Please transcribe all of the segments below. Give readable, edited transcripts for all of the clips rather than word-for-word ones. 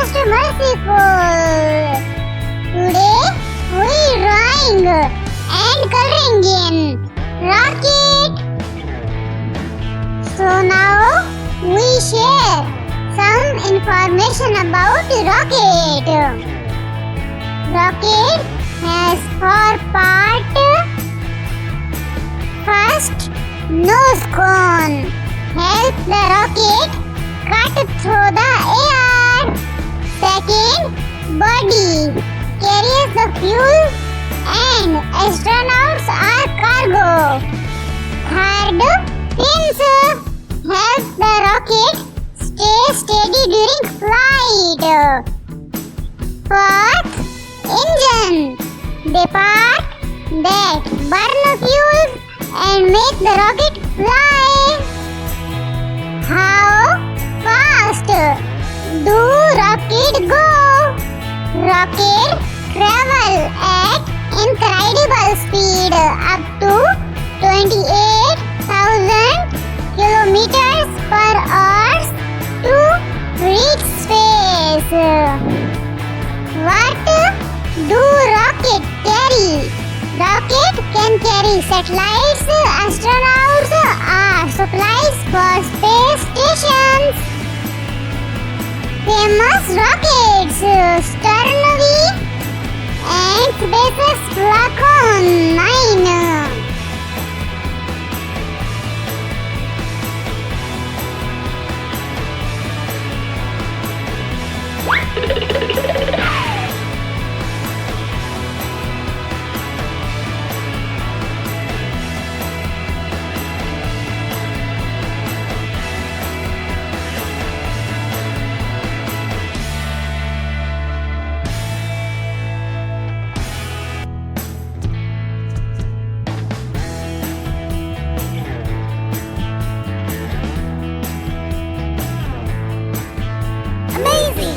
most merciful. Today we drawing and coloring in rocket. So now we share some information about rocket. Rocket has 4 parts. First, nose cone helps the rocket cut through the air. Second, body carries the fuel and astronauts are cargo. Third, fins help the rocket stay steady during flight. Fourth, engine, the part that burn fuel and make the rocket fly. How fast do rocket go? Rocket travel at incredible speed up to 28,000 kilometers per hour to reach space. What do rocket carry? Rocket can carry satellites, astronauts, or supplies for space stations. Famous rockets Stern and SpaceX Falcon 9. Amazing!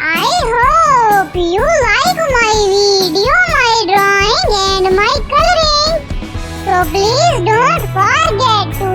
I hope you like my video, my drawing and my coloring. So please don't forget to